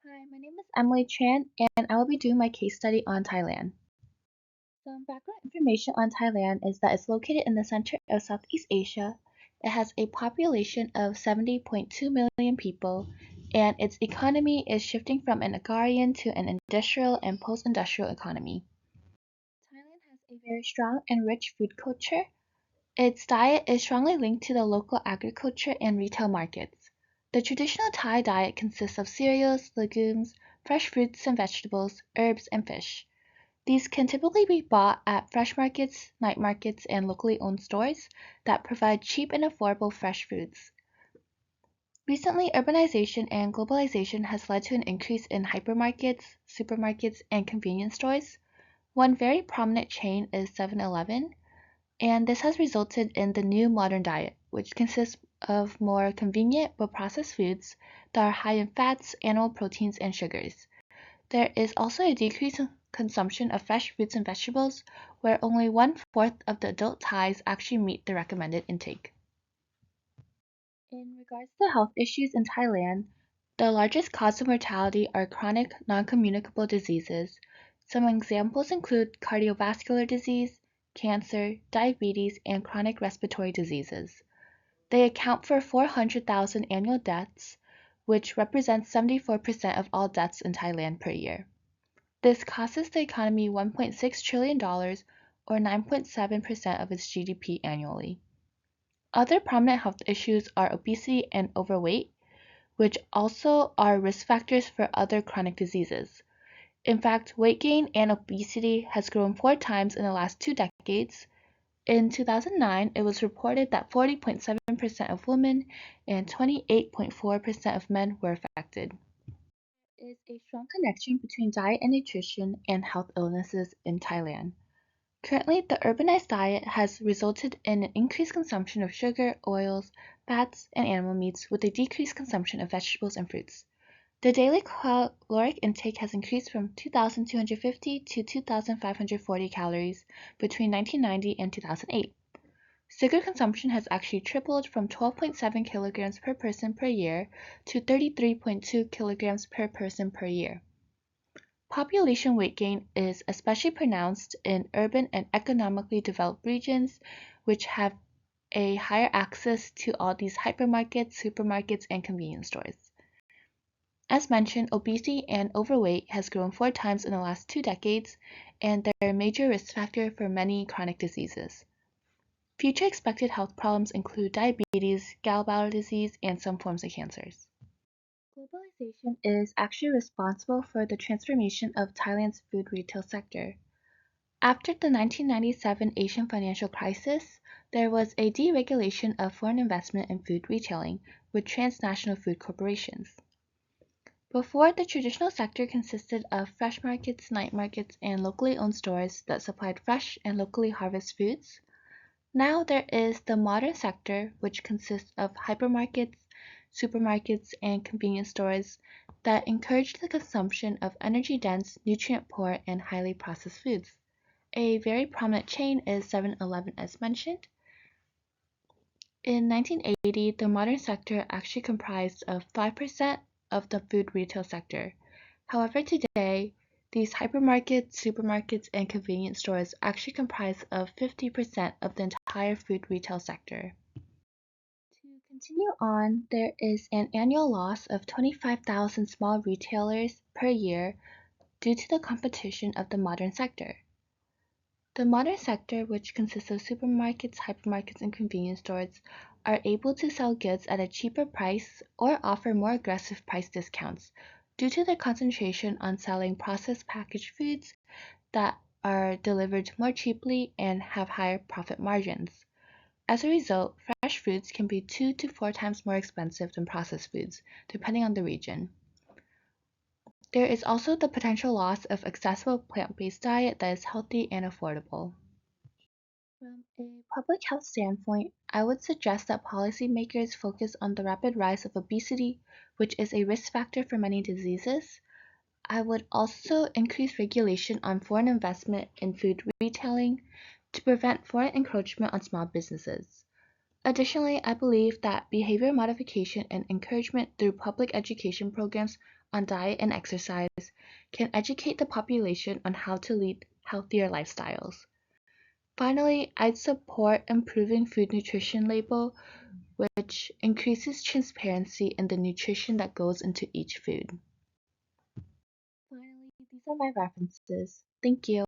Hi, my name is Emily Chan, and I will be doing my case study on Thailand. Some background information on Thailand is that it's located in the center of Southeast Asia. It has a population of 70.2 million people, and its economy is shifting from an agrarian to an industrial and post-industrial economy. Thailand has a very strong and rich food culture. Its diet is strongly linked to the local agriculture and retail markets. The traditional Thai diet consists of cereals, legumes, fresh fruits and vegetables, herbs, and fish. These can typically be bought at fresh markets, night markets, and locally owned stores that provide cheap and affordable fresh foods. Recently, urbanization and globalization has led to an increase in hypermarkets, supermarkets, and convenience stores. One very prominent chain is 7-Eleven, and this has resulted in the new modern diet, which consists of more convenient but processed foods that are high in fats, animal proteins, and sugars. There is also a decrease in consumption of fresh fruits and vegetables, where only one-fourth of the adult Thais actually meet the recommended intake. In regards to health issues in Thailand, the largest cause of mortality are chronic non-communicable diseases. Some examples include cardiovascular disease, cancer, diabetes, and chronic respiratory diseases. They account for 400,000 annual deaths, which represents 74% of all deaths in Thailand per year. This costs the economy $1.6 trillion, or 9.7% of its GDP annually. Other prominent health issues are obesity and overweight, which also are risk factors for other chronic diseases. In fact, weight gain and obesity has grown 4 times in the last 2 decades. In 2009, it was reported that 40.7% of women and 28.4% of men were affected. There is a strong connection between diet and nutrition and health illnesses in Thailand. Currently, the urbanized diet has resulted in an increased consumption of sugar, oils, fats, and animal meats with a decreased consumption of vegetables and fruits. The daily caloric intake has increased from 2,250 to 2,540 calories between 1990 and 2008. Sugar consumption has actually tripled from 12.7 kilograms per person per year to 33.2 kilograms per person per year. Population weight gain is especially pronounced in urban and economically developed regions, which have a higher access to all these hypermarkets, supermarkets, and convenience stores. As mentioned, obesity and overweight has grown 4 times in the last 2 decades, and they're a major risk factor for many chronic diseases. Future expected health problems include diabetes, gallbladder disease, and some forms of cancers. Globalization is actually responsible for the transformation of Thailand's food retail sector. After the 1997 Asian financial crisis, there was a deregulation of foreign investment in food retailing with transnational food corporations. Before, the traditional sector consisted of fresh markets, night markets, and locally owned stores that supplied fresh and locally harvested foods. Now there is the modern sector, which consists of hypermarkets, supermarkets, and convenience stores that encourage the consumption of energy-dense, nutrient-poor, and highly processed foods. A very prominent chain is 7-Eleven as mentioned. In 1980, the modern sector actually comprised of 5% of the food retail sector. However, today, these hypermarkets, supermarkets, and convenience stores actually comprise of 50% of the entire food retail sector. To continue on, there is an annual loss of 25,000 small retailers per year due to the competition of the modern sector. The modern sector, which consists of supermarkets, hypermarkets, and convenience stores, are able to sell goods at a cheaper price or offer more aggressive price discounts due to their concentration on selling processed packaged foods that are delivered more cheaply and have higher profit margins. As a result, fresh foods can be 2 to 4 times more expensive than processed foods, depending on the region. There is also the potential loss of accessible plant-based diet that is healthy and affordable. From a public health standpoint, I would suggest that policymakers focus on the rapid rise of obesity, which is a risk factor for many diseases. I would also increase regulation on foreign investment in food retailing to prevent foreign encroachment on small businesses. Additionally, I believe that behavior modification and encouragement through public education programs on diet and exercise can educate the population on how to lead healthier lifestyles. Finally, I'd support improving food nutrition label, which increases transparency in the nutrition that goes into each food. Finally, these are my references. Thank you.